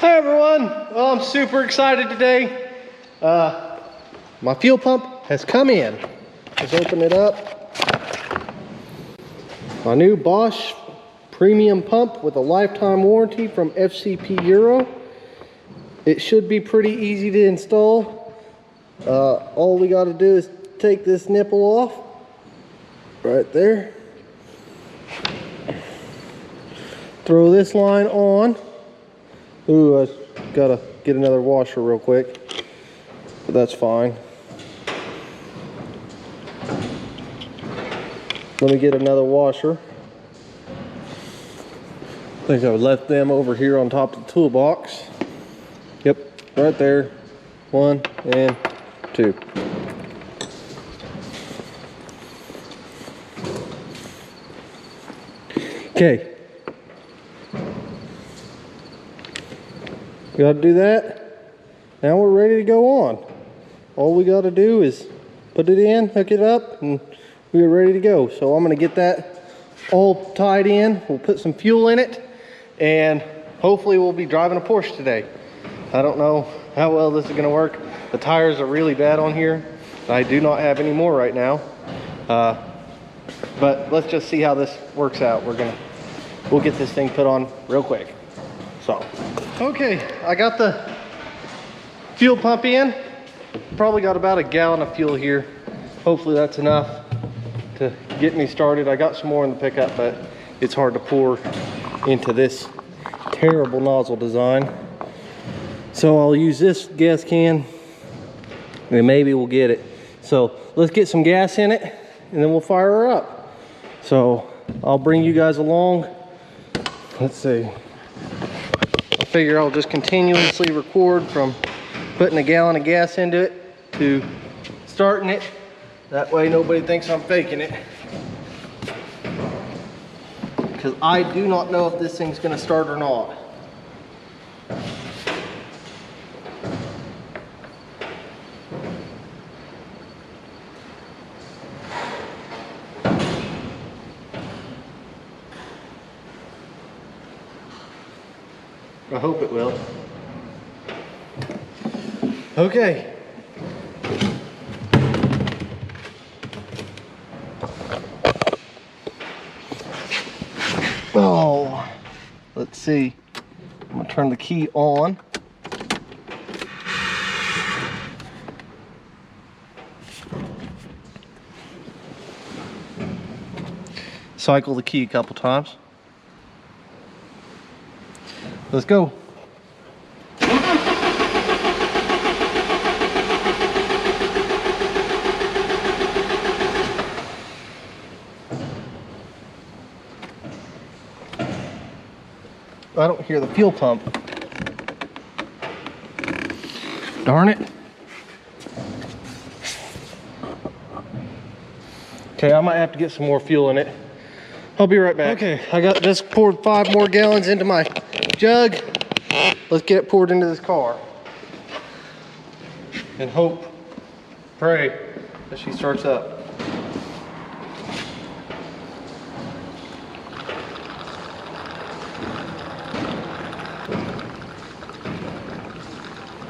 Hi everyone, well, I'm super excited today. My fuel pump has come in. Let's open it up. My new Bosch premium pump with a lifetime warranty from FCP Euro. It should be pretty easy to install. All we got to do is take this nipple off right there. Throw this line on. Ooh, I gotta get another washer real quick, but that's fine. Let me get another washer. I think I left them over here on top of the toolbox. Yep, right there. 1 and 2. Okay. Got to do that. Now we're ready to go on. All we got to do is put it in, hook it up, and we're ready to go. So I'm going to get that all tied in. We'll put some fuel in it, and hopefully we'll be driving a Porsche today. I don't know how well this is going to work. The tires are really bad on here. I do not have any more right now. But let's just see how this works out. We'll get this thing put on real quick. So, okay, I got the fuel pump in. Probably got about a gallon of fuel here. Hopefully that's enough to get me started. I got some more in the pickup, but it's hard to pour into this terrible nozzle design. So I'll use this gas can and maybe we'll get it. So let's get some gas in it and then we'll fire her up. So I'll bring you guys along. Let's see. I figure I'll just continuously record from putting a gallon of gas into it to starting it. That way nobody thinks I'm faking it. Because I do not know if this thing's going to start or not. I hope it will. Okay. Oh, let's see. I'm gonna turn the key on. Cycle the key a couple times. Let's go. I don't hear the fuel pump. Darn it. Okay, I might have to get some more fuel in it. I'll be right back. Okay, I got just poured 5 more gallons into my jug. Let's get it poured into this car. And hope, pray that she starts up.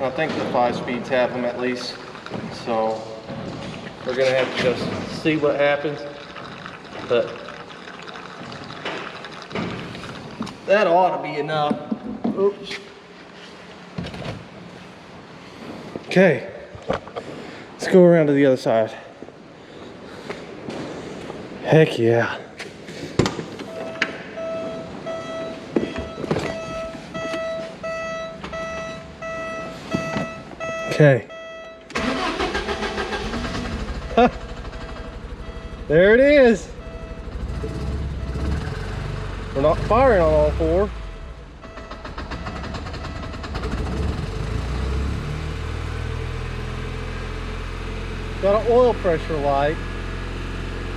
I think the 5 speeds have them at least. So we're gonna have to just see what happens. But that ought to be enough. Oops. Okay, let's go around to the other side. Heck yeah. Okay. Huh. There it is. We're not firing on all 4. Got an oil pressure light.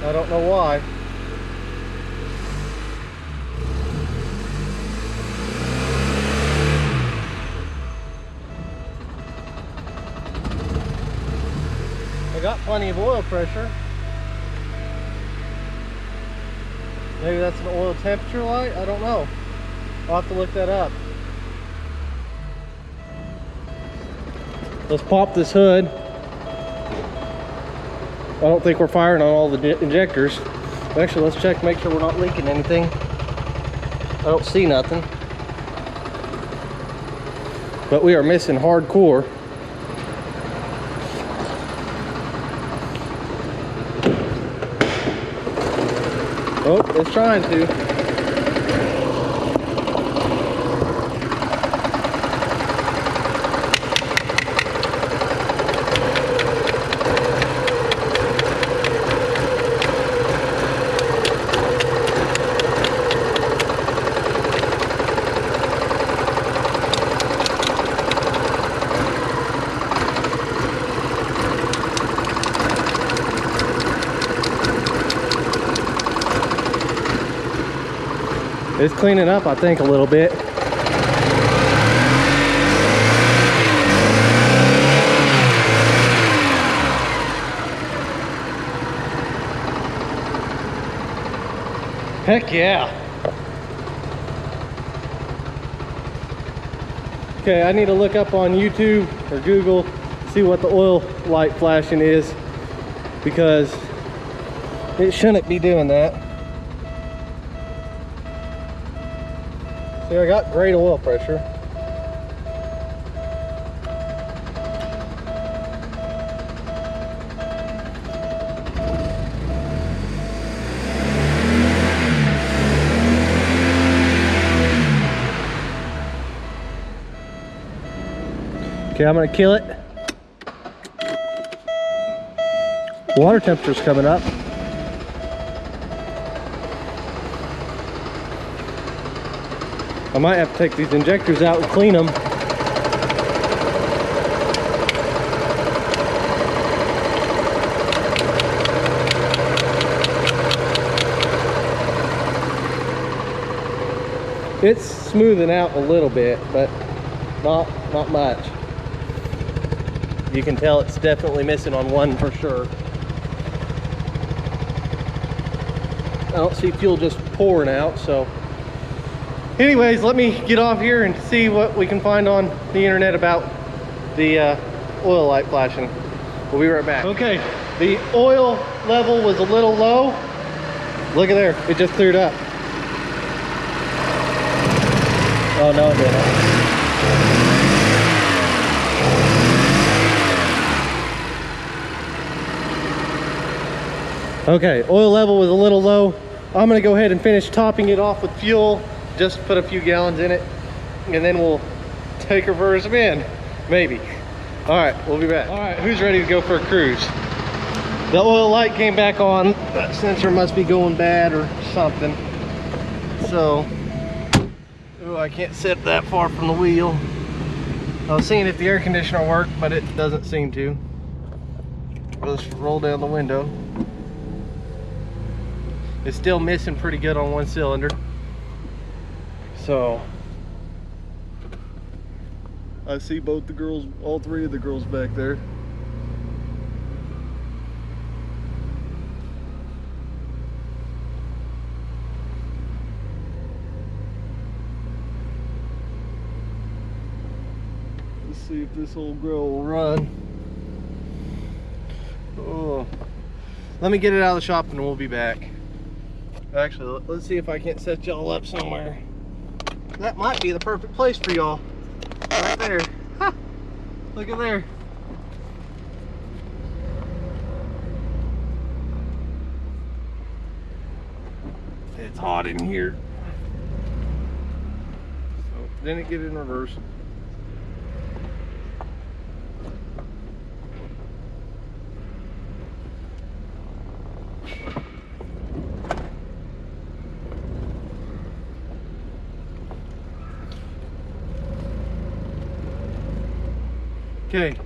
I don't know why. I got plenty of oil pressure. Maybe that's an oil temperature light? I don't know. I'll have to look that up. Let's pop this hood. I don't think we're firing on all the injectors. Actually, let's check, make sure we're not leaking anything. I don't see nothing. But we are missing hardcore. Oh, it's trying to. It's cleaning up, I think, a little bit. Heck yeah. Okay, I need to look up on YouTube or Google, see what the oil light flashing is, because it shouldn't be doing that. See, I got great oil pressure. Okay, I'm gonna kill it. Water temperature's coming up. I might have to take these injectors out and clean them. It's smoothing out a little bit, but not much. You can tell it's definitely missing on one for sure. I don't see fuel just pouring out, so. Anyways, let me get off here and see what we can find on the internet about the oil light flashing. We'll be right back. Okay, the oil level was a little low. Look at there, it just cleared up. Oh no, it didn't. Okay, oil level was a little low. I'm gonna go ahead and finish topping it off with fuel. Just put a few gallons in it, and then we'll take her for a spin, maybe. All right, we'll be back. All right, who's ready to go for a cruise? The oil light came back on. That sensor must be going bad or something. So, oh, I can't sit that far from the wheel. I was seeing if the air conditioner worked, but it doesn't seem to. Let's roll down the window. It's still missing pretty good on one cylinder. So I see both the girls, all three of the girls back there. Let's see if this old girl will run. Oh, let me get it out of the shop and we'll be back. Actually, let's see if I can't set y'all up somewhere. That might be the perfect place for y'all. Right there. Ha! Look at there. It's hot in here. So, didn't get in reverse. Okay,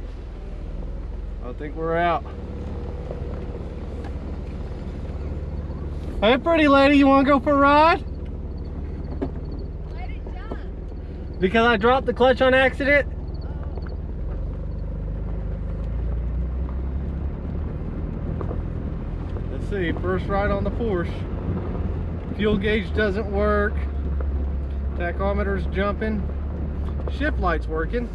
I think we're out. Hey, pretty lady, you want to go for a ride? Why did it jump? Because I dropped the clutch on accident. Oh. Let's see, first ride on the Porsche. Fuel gauge doesn't work. Tachometer's jumping. Shift light's working.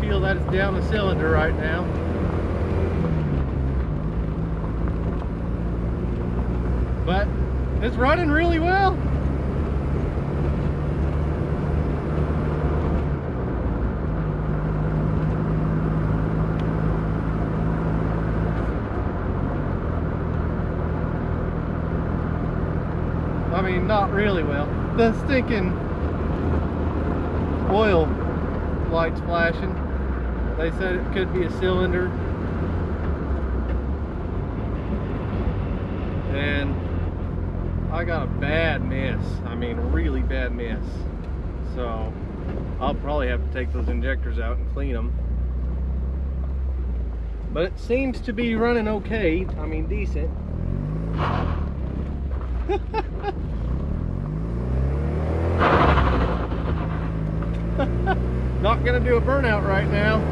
feel that it's down the cylinder right now. But it's running really well. I mean, not really well. The stinking oil lights flashing. They said it could be a cylinder. And I got a bad mess. I mean, a really bad mess. So I'll probably have to take those injectors out and clean them. But it seems to be running okay. I mean, decent. Not gonna do a burnout right now.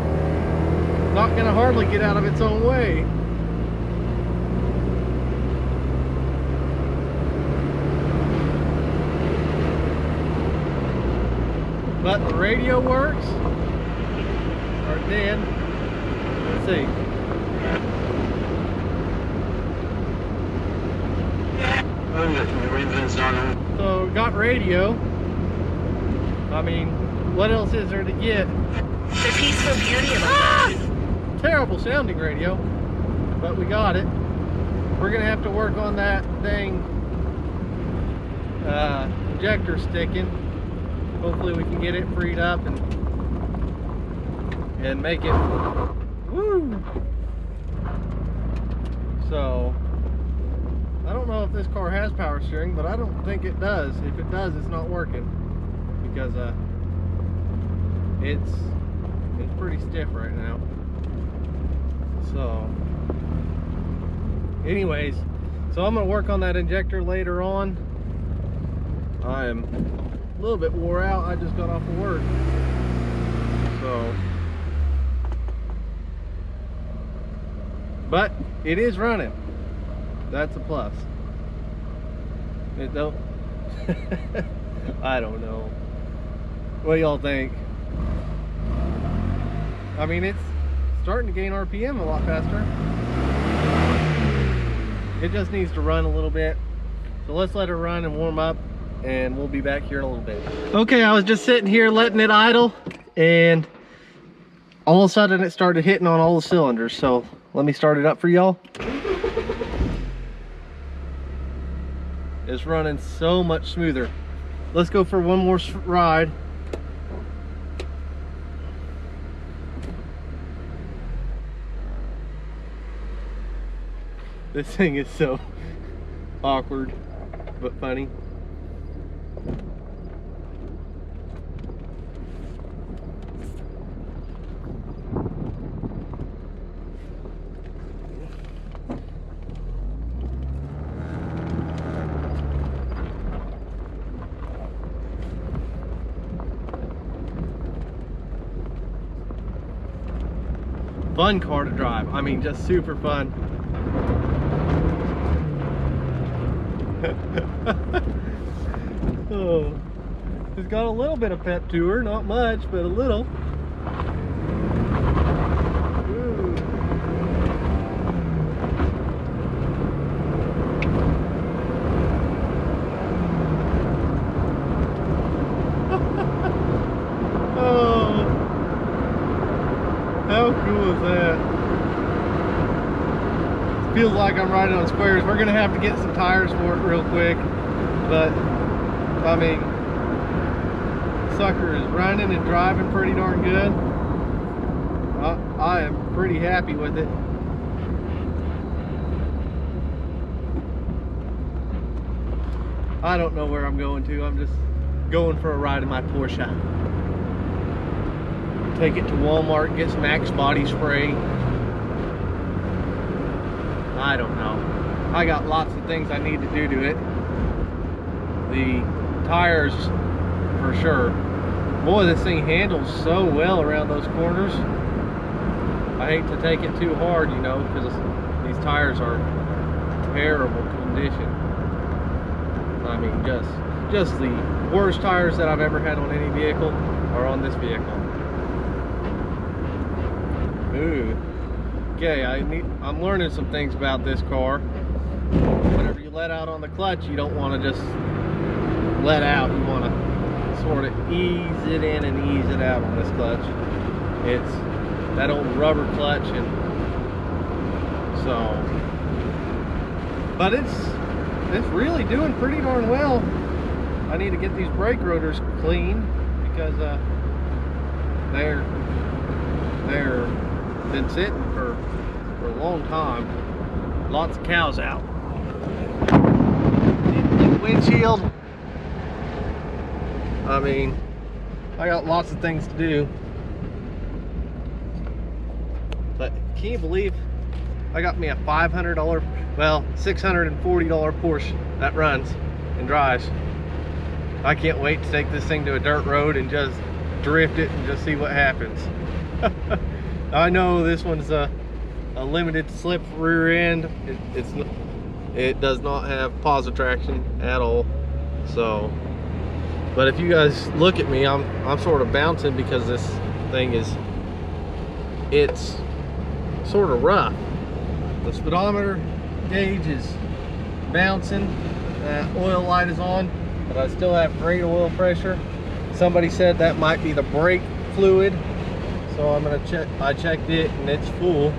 Not gonna hardly get out of its own way. But the radio works. Or it did. Let's see. So got radio. I mean, what else is there to get? The peaceful beauty of it. Terrible sounding radio, but we got it. We're gonna have to work on that dang injector sticking. Hopefully we can get it freed up and make it woo. So I don't know if this car has power steering, but I don't think it does. If it does, it's not working because it's pretty stiff right now. So anyways, so I'm gonna work on that injector later on. I am a little bit wore out. I just got off of work, so but it is running. That's a plus. It don't I don't know. What do y'all think? I mean, it's starting to gain RPM a lot faster. It just needs to run a little bit. So let's let it run and warm up, and we'll be back here in a little bit. Okay, I was just sitting here letting it idle, and all of a sudden it started hitting on all the cylinders. So let me start it up for y'all. It's running so much smoother. Let's go for one more ride. This thing is so awkward, but funny. Fun car to drive. I mean, just super fun. Oh, it's got a little bit of pep to her, not much, but a little. Ooh. Oh, how cool is that? Feels like I'm riding on squares. We're gonna have to get some tires for it real quick, but I mean, sucker is running and driving pretty darn good. I am pretty happy with it. I don't know where I'm going to. I'm just going for a ride in my Porsche. Take it to Walmart, get some Axe body spray. I don't know. I got lots of things I need to do to it. The tires, for sure. Boy, this thing handles so well around those corners. I hate to take it too hard, you know, because these tires are terrible condition. I mean, just the worst tires that I've ever had on any vehicle are on this vehicle. smooth. Okay, I'm learning some things about this car. Whenever you let out on the clutch, you don't want to just let out. You want to sort of ease it in and ease it out on this clutch. It's that old rubber clutch, and so, but it's really doing pretty darn well. I need to get these brake rotors clean because they're been sitting for a long time. Lots of cows out. Need windshield. I mean, I got lots of things to do. But can you believe I got me a $500, well, $640 Porsche that runs and drives. I can't wait to take this thing to a dirt road and just drift it and just see what happens. I know this one's a limited slip rear end. It does not have positive traction at all. So, but if you guys look at me, I'm sort of bouncing because this thing it's sort of rough. The speedometer gauge is bouncing. That oil light is on, but I still have great oil pressure. Somebody said that might be the brake fluid, so I'm gonna check. I checked it and it's full,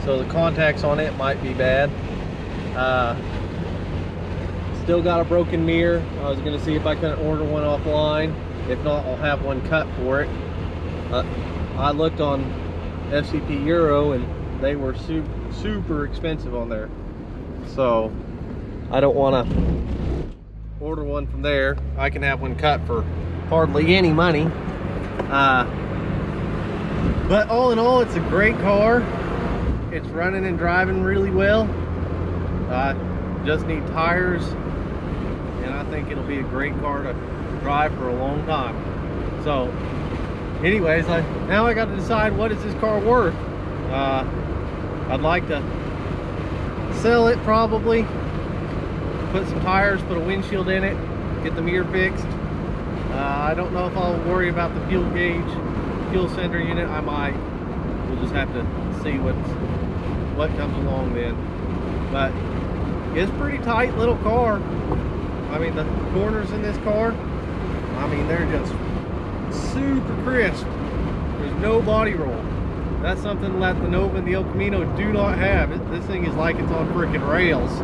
so the contacts on it might be bad. Still got a broken mirror. I was gonna see if I could order one offline. If not, I'll have one cut for it. I looked on FCP Euro and they were super expensive on there, so I don't want to order one from there. I can have one cut for hardly any money. But all in all, it's a great car. It's running and driving really well. Just need tires, and I think it'll be a great car to drive for a long time. So anyways, now I got to decide, what is this car worth. I'd like to sell it, probably put some tires, put a windshield in it, get the mirror fixed. I don't know if I'll worry about the fuel gauge, fuel sender unit. I might. We'll just have to see what comes along then. But it's a pretty tight little car. I mean, the corners in this car, I mean, they're just super crisp. There's no body roll. That's something that the Nova and the El Camino do not have. This thing is like it's on freaking rails.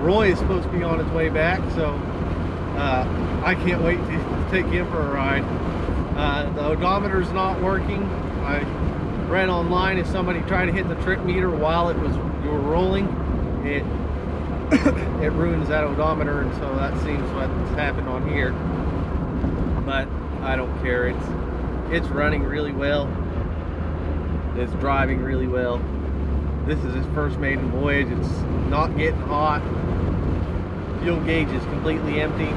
Roy is supposed to be on his way back, so I can't wait to take him for a ride. The odometer's not working. I read online if somebody tried to hit the trip meter while you were rolling, it ruins that odometer, and so that seems what's happened on here. But I don't care. It's running really well. It's driving really well. This is his first maiden voyage. It's not getting hot. Fuel gauge is completely empty,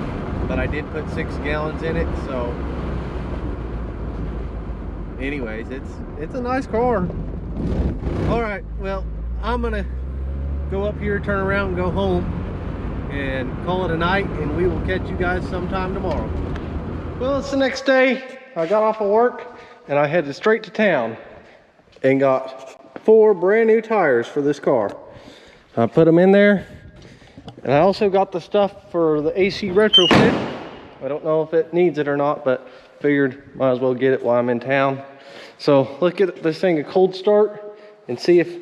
but I did put 6 gallons in it, so anyways, it's a nice car. All right, well, I'm gonna go up here, turn around, and go home and call it a night, and we will catch you guys sometime tomorrow. Well, it's the next day. I got off of work and I headed straight to town and got 4 brand new tires for this car. I put them in there, and I also got the stuff for the AC retrofit. I don't know if it needs it or not, but figured might as well get it while I'm in town. So let's get this thing a cold start and see if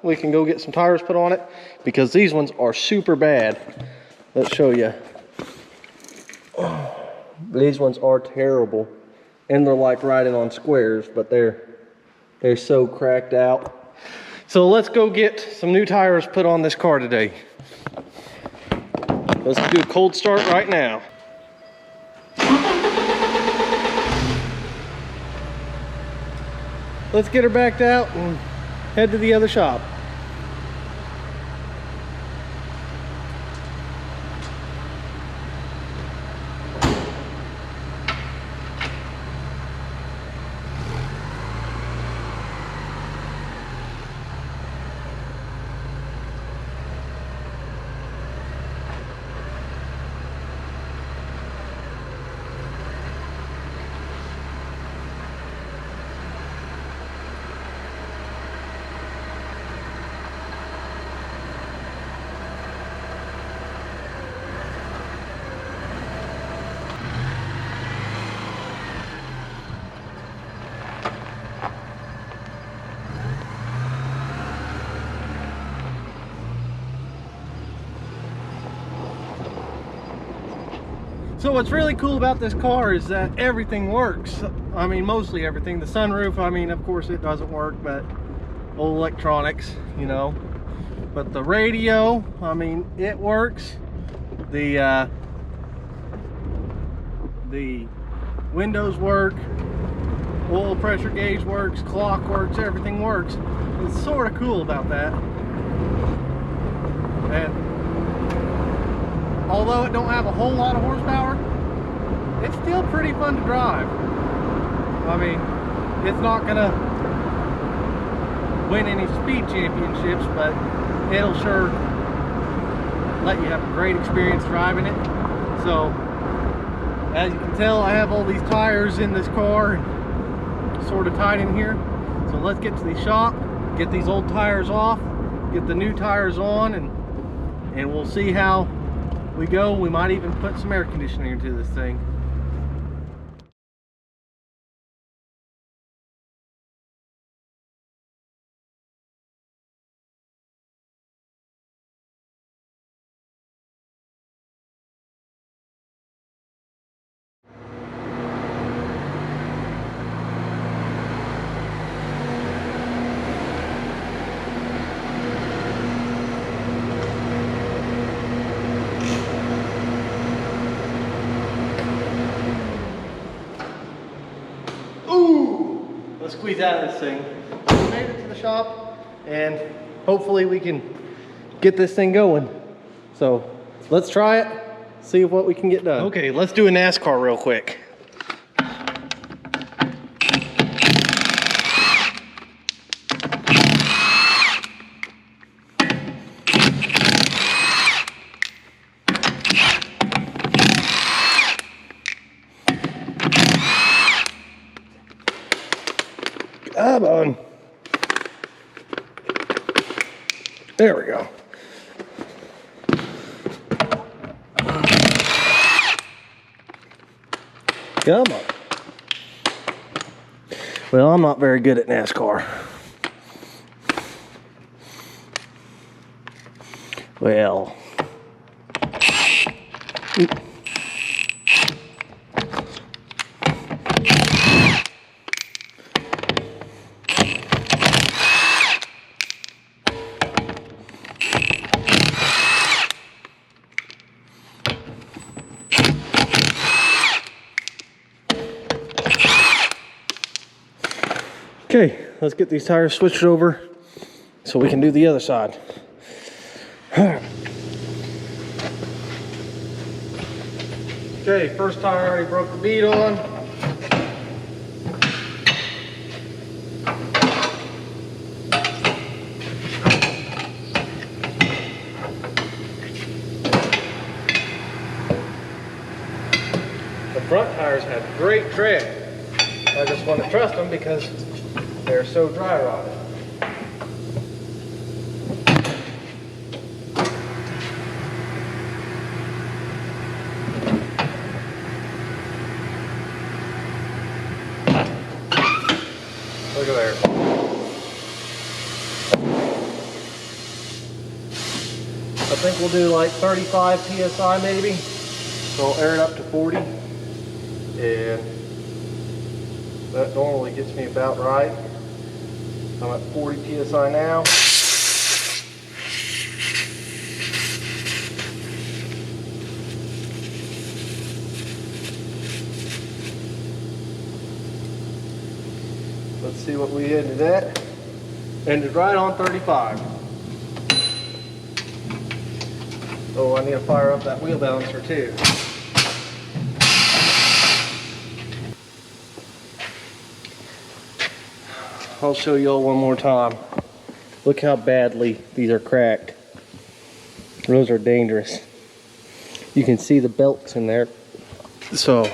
we can go get some tires put on it, because these ones are super bad. Let's show you. These ones are terrible, and they're like riding on squares, but they're so cracked out. So let's go get some new tires put on this car today. Let's do a cold start right now. Let's get her backed out and head to the other shop. So what's really cool about this car is that everything works. I mean, mostly everything. The sunroof, I mean, of course it doesn't work, but old electronics, you know. But the radio, I mean, it works. The windows work, oil pressure gauge works, clock works, everything works. It's sort of cool about that. And although it don't have a whole lot of horsepower, it's still pretty fun to drive. I mean, it's not gonna win any speed championships, but it'll sure let you have a great experience driving it. So, as you can tell, I have all these tires in this car and sort of tied in here. So let's get to the shop, get these old tires off, get the new tires on, and we'll see how we go. We might even put some air conditioning into this thing. Let's squeeze out of this thing. We made it to the shop, and hopefully we can get this thing going. So let's try it, see what we can get done. Okay, let's do a NASCAR real quick. Come on. There we go. Come on. Well, I'm not very good at NASCAR. Well. Okay, let's get these tires switched over so we can do the other side. Okay, first tire already broke the bead on. The front tires had great tread. I just want to trust them because they're so dry rotted. Look at there. I think we'll do like 35 PSI maybe. So I'll air it up to 40. And that normally gets me about right. I'm at 40 PSI now. Let's see what we ended at. Ended right on 35. Oh, I need to fire up that wheel balancer too. I'll show you all one more time. Look how badly these are cracked. Those are dangerous. You can see the belts in there. So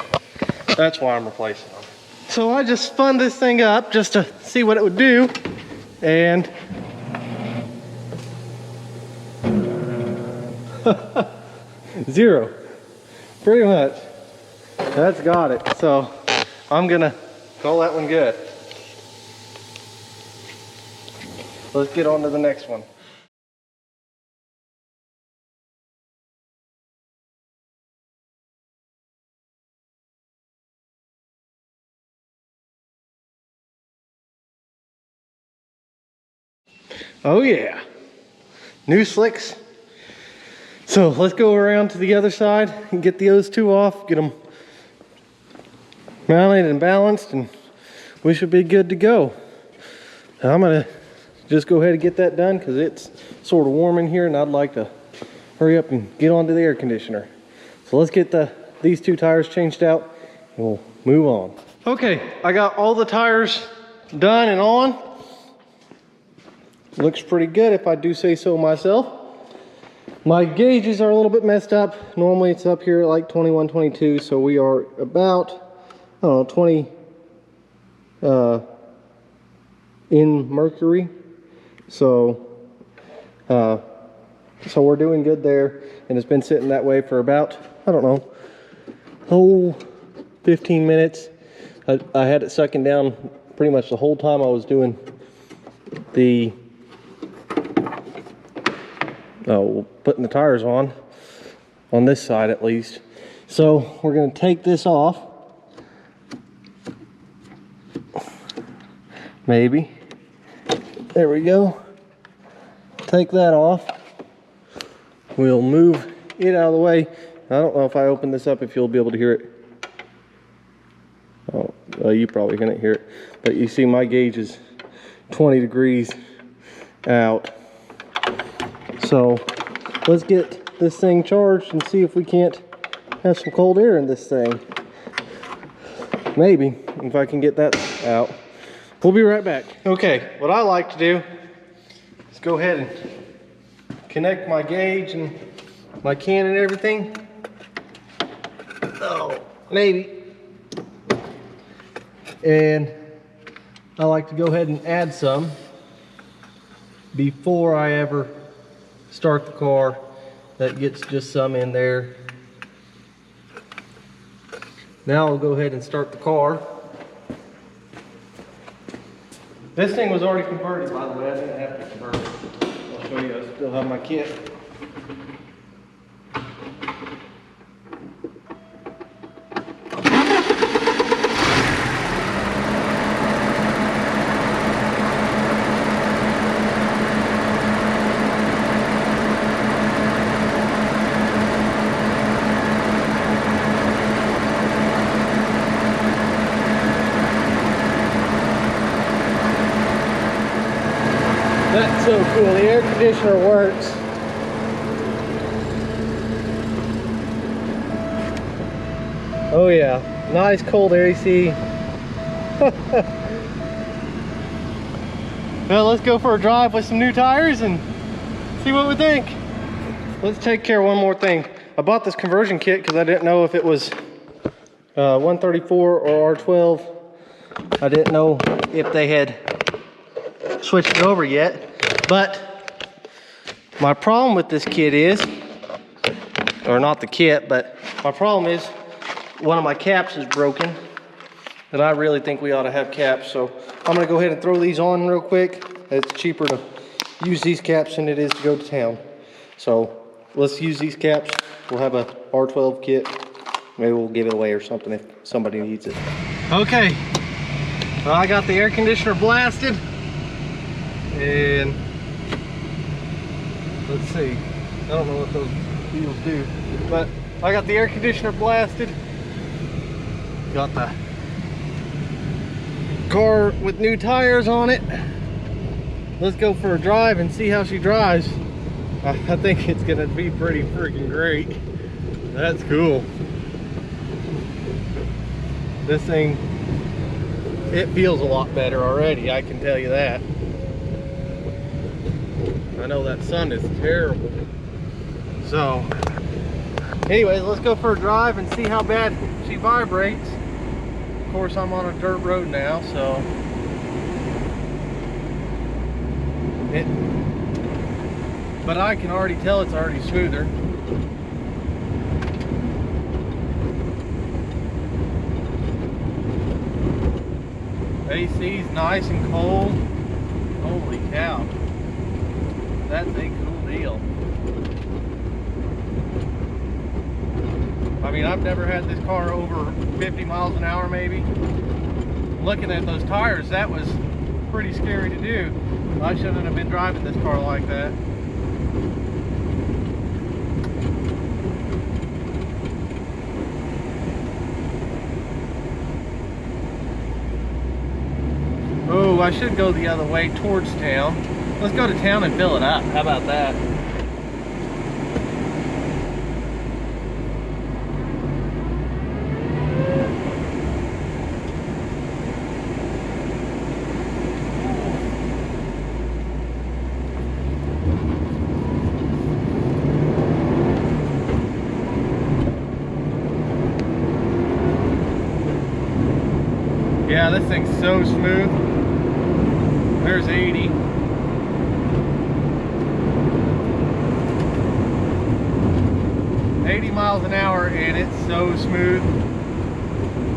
that's why I'm replacing them. So I just spun this thing up just to see what it would do. And zero. Pretty much. That's got it. So I'm gonna call that one good. Let's get on to the next one. Oh yeah, new slicks. So let's go around to the other side and get those two off, get them mounted and balanced, and we should be good to go. I'm gonna just go ahead and get that done because it's sort of warm in here and I'd like to hurry up and get onto the air conditioner. So let's get these two tires changed out and we'll move on. Okay, I got all the tires done and on. Looks pretty good if I do say so myself. My gauges are a little bit messed up. Normally it's up here at like 21, 22, so we are about, I don't know, 20 in mercury. So we're doing good there, and it's been sitting that way for about, I don't know, 15 minutes. I had it sucking down pretty much the whole time I was doing the putting the tires on this side at least. So we're going to take this off, maybe. There we go. Take that off. We'll move it out of the way. I don't know if I open this up if you'll be able to hear it. Oh, well, you probably can't hear it, but you see my gauge is 20 degrees out. So let's get this thing charged and see if we can't have some cold air in this thing. Maybe, if I can get that out. We'll be right back. Okay, what I like to do is go ahead and connect my gauge and my can and everything. Oh, maybe. And I like to go ahead and add some before I ever start the car. That gets just some in there. Now I'll go ahead and start the car. This thing was already converted, by the way. I didn't have to convert it. I'll show you. I still have my kit. That's so cool. The air conditioner works. Oh yeah, nice cold AC. Well, let's go for a drive with some new tires and see what we think. Let's take care of one more thing. I bought this conversion kit because I didn't know if it was 134 or R12. I didn't know if they had switched it over yet, but my problem with this kit is, or not the kit, but my problem is one of my caps is broken, and I really think we ought to have caps. So I'm gonna go ahead and throw these on real quick. It's cheaper to use these caps than it is to go to town. So let's use these caps. We'll have a R12 kit. Maybe we'll give it away or something if somebody needs it. Okay, well, I got the air conditioner blasted. And let's see, I don't know what those wheels do, but I got the air conditioner blasted. Got the car with new tires on it. Let's go for a drive and see how she drives. I think it's gonna be pretty freaking great. That's cool. This thing, it feels a lot better already, I can tell you that. I know that sun is terrible. So, anyways, let's go for a drive and see how bad she vibrates. Of course, I'm on a dirt road now, so but I can already tell it's already smoother. AC's nice and cold. Holy cow. That's a cool deal. I mean, I've never had this car over 50 miles an hour maybe. Looking at those tires, that was pretty scary to do. I shouldn't have been driving this car like that. Oh, I should go the other way towards town. Let's go to town and fill it up. How about that? Yeah, this thing's so smooth. There's 80. Miles an hour, and it's so smooth.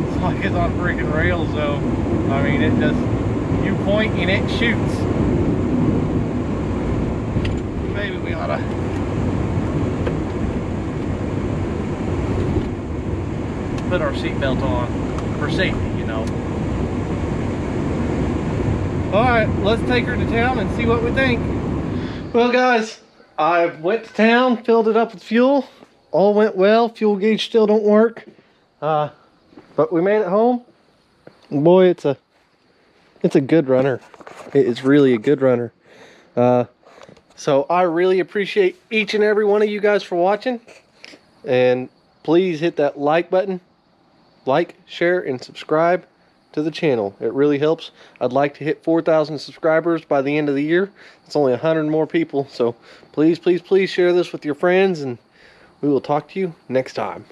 It's like it's on freaking rails though. I mean, it just, you point and it shoots. Maybe we ought to put our seatbelt on for safety, you know. Alright, let's take her to town and see what we think. Well guys, I went to town, filled it up with fuel. All went well. Fuel gauge still don't work. But we made it home. Boy, it's a good runner. It is really a good runner. So I really appreciate each and every one of you guys for watching. And please hit that like button. Like, share, and subscribe to the channel. It really helps. I'd like to hit 4,000 subscribers by the end of the year. It's only 100 more people. So please, please, please share this with your friends, and we will talk to you next time.